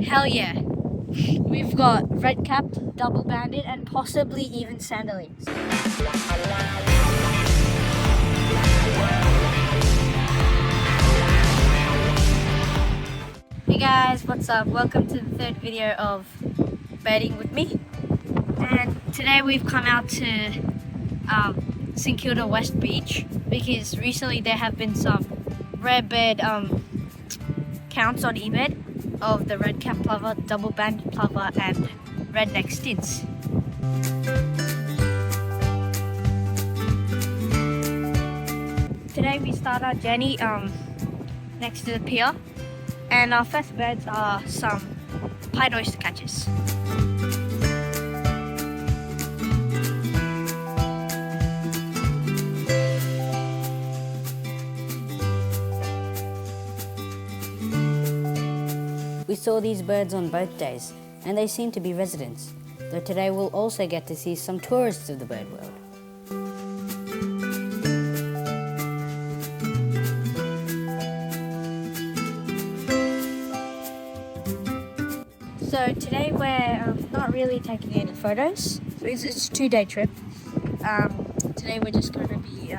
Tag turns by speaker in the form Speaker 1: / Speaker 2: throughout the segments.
Speaker 1: Hell yeah. We've got red-capped, double-banded, and possibly even sanderlings. Hey guys, what's up? Welcome to the third video of birding with me. And today we've come out to St Kilda West Beach because recently there have been some rare bird counts on eBird of the red-capped plover, double-banded plover, and redneck stints. Today we start our journey next to the pier, and our first birds are some pied oystercatchers.
Speaker 2: We saw these birds on both days, and they seem to be residents, though today we'll also get to see some tourists of the bird world.
Speaker 1: So today we're not really taking any photos, so it's a 2-day trip. Today we're just going to be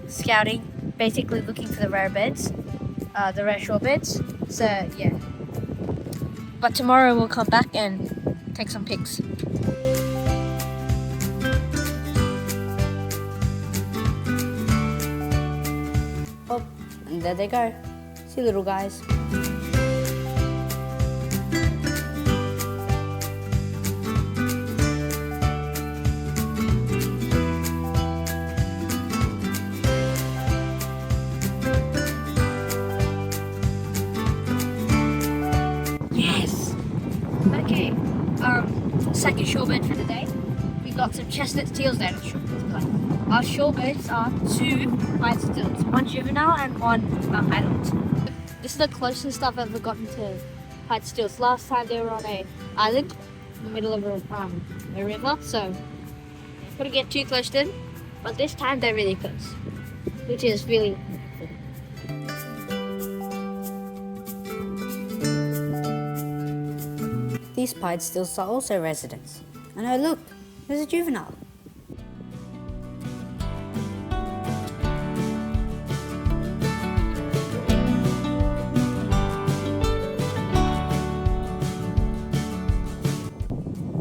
Speaker 1: scouting, basically looking for the rare birds, the rare shorebirds, so yeah. But tomorrow we'll come back and take some pics.
Speaker 2: Oh, and there they go. See little guys.
Speaker 1: Yes! Okay, second shorebird for the day. We've got some chestnut teals there. Our shorebirds are 2 white stilts, one juvenile and one adult. This is the closest I've ever gotten to white stilts. Last time they were on an island in the middle of a river, so couldn't get too close to them. But this time they're really close, which is really cool.
Speaker 2: These pied stilts are also residents. And oh look, there's a juvenile.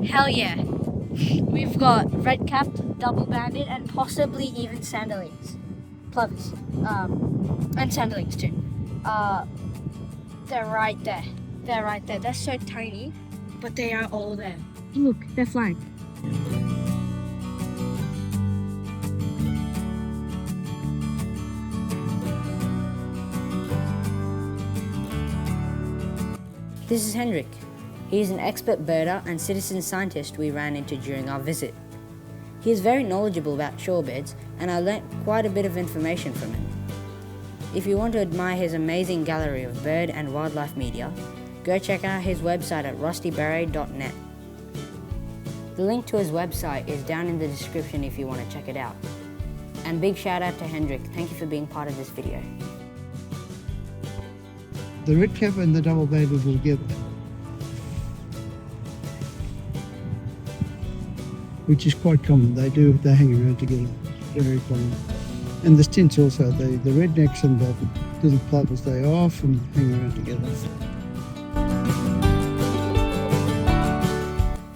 Speaker 1: Hell yeah. We've got red-capped, double-banded, and possibly even sanderlings. Plovers. And sanderlings too. They're right there. They're right there. They're so tiny, but they are all there. Look, they're flying.
Speaker 2: This is Hendrik. He is an expert birder and citizen scientist we ran into during our visit. He is very knowledgeable about shorebirds, and I learnt quite a bit of information from him. If you want to admire his amazing gallery of bird and wildlife media, go check out his website at rustybarre.net. The link to his website is down in the description if you want to check it out. And big shout out to Hendrik, thank you for being part of this video.
Speaker 3: The red-cap and the double-banded will together, which is quite common. They hang around together. They're very common. And the stints also, the rednecks and the little plovers, they often hang around together.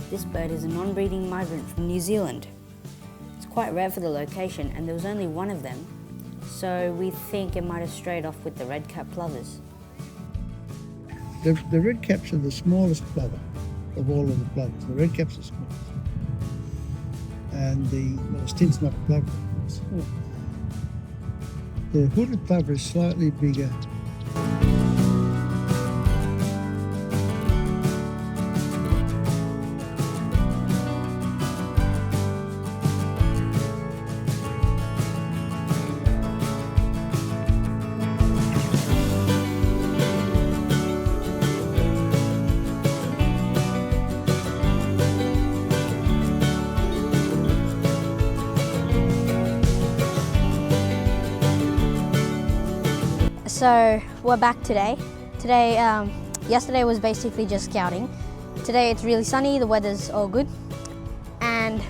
Speaker 2: This bird is a non-breeding migrant from New Zealand. It's quite rare for the location, and there was only one of them, so we think it might have strayed off with the red-capped plovers.
Speaker 3: The red-caps are the smallest plover of all of the plovers. The red-caps are small. And the stint's not a plover. The hooded plover is slightly bigger.
Speaker 1: So we're back today. Today Yesterday was basically just scouting. Today it's really sunny, the weather's all good. And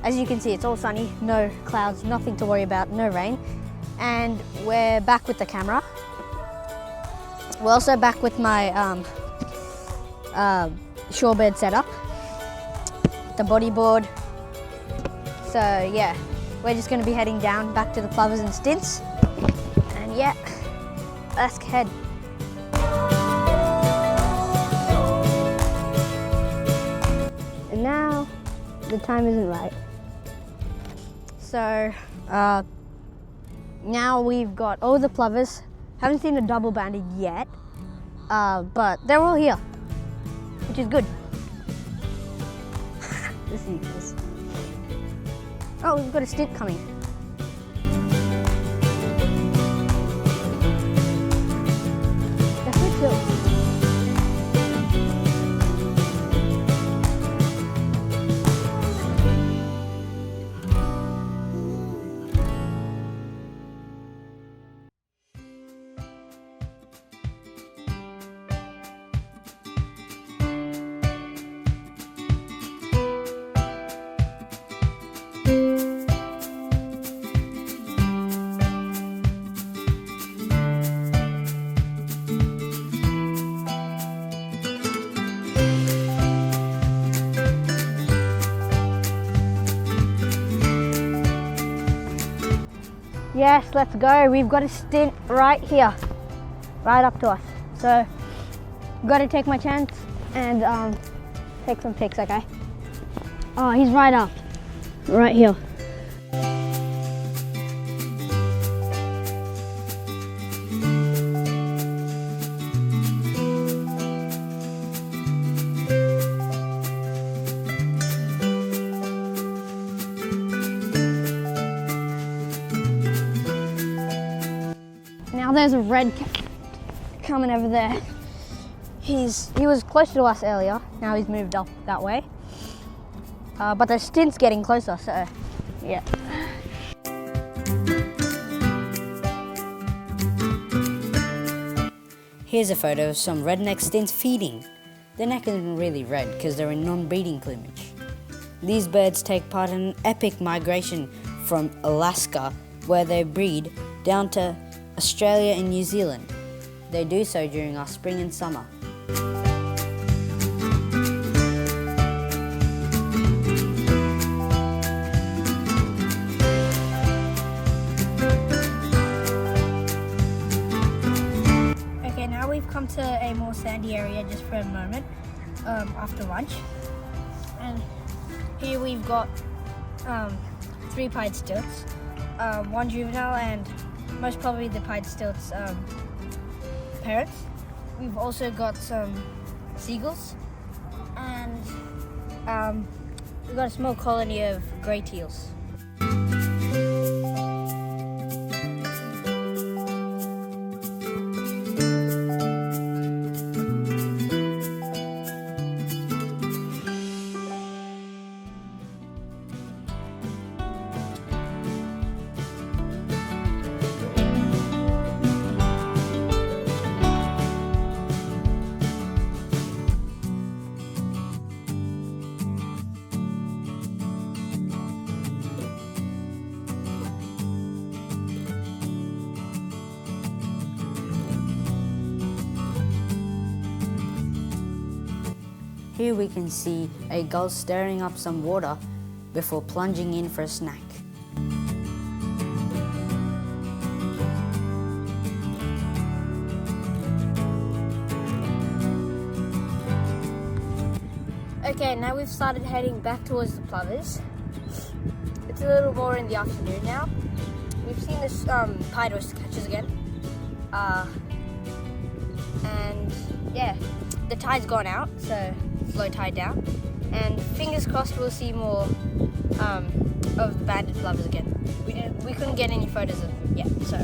Speaker 1: as you can see, it's all sunny, no clouds, nothing to worry about, no rain. And we're back with the camera. We're also back with my shorebird setup, the bodyboard. So yeah, we're just going to be heading down back to the Plovers and Stints. And yeah, let's head. And now the time isn't right. So now we've got all the Plovers. Haven't seen a double banded yet, but they're all here, which is good. Let's see this. Oh, we've got a Stint coming. That's so cool. Yes, let's go. We've got a Stint right here, right up to us. So, got to take my chance and take some pics, okay? Oh, he's right up, right here. Now there's a red cat coming over there. He was closer to us earlier, now he's moved up that way. But the Stint's getting closer, so yeah.
Speaker 2: Here's a photo of some redneck stints feeding. Their neck isn't really red because they're in non-breeding plumage. These birds take part in an epic migration from Alaska, where they breed, down to Australia and New Zealand. They do so during our spring and summer.
Speaker 1: Okay, now we've come to a more sandy area just for a moment after lunch. And here we've got 3 pied stilts, 1 juvenile and most probably the pied stilt's parents. We've also got some seagulls and we've got a small colony of grey teals.
Speaker 2: Here we can see a gull stirring up some water before plunging in for a snack.
Speaker 1: Okay, now we've started heading back towards the Plovers. It's a little more in the afternoon now. We've seen this pied oystercatchers again. And yeah, the tide's gone out, so it's low tide down. And fingers crossed we'll see more of the banded plovers again. We couldn't get any photos of them yet, so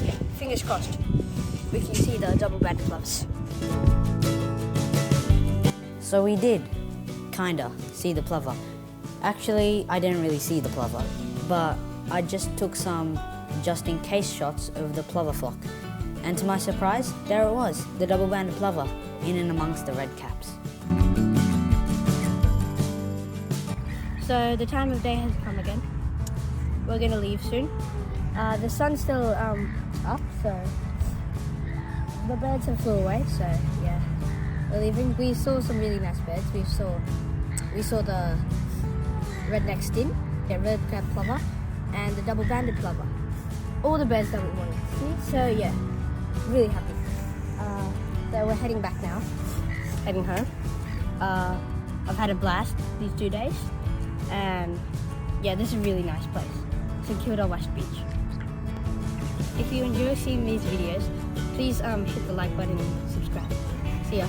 Speaker 1: yeah, fingers crossed we can see the double banded plovers.
Speaker 2: So we did, kinda, see the plover. Actually, I didn't really see the plover, but I just took some just in case shots of the plover flock. And to my surprise, there it was, the double-banded plover, in and amongst the red caps.
Speaker 1: So the time of day has come again. We're gonna leave soon. The sun's still up, so the birds have flew away. So yeah, we're leaving. We saw some really nice birds. We saw the redneck stint, the red-capped plover, and the double-banded plover. All the birds that we wanted to see. So yeah, really happy. So we're heading back now, heading home. I've had a blast these 2 days, and yeah, this is a really nice place. St Kilda West Beach. If you enjoy seeing these videos, please hit the like button and subscribe. See ya.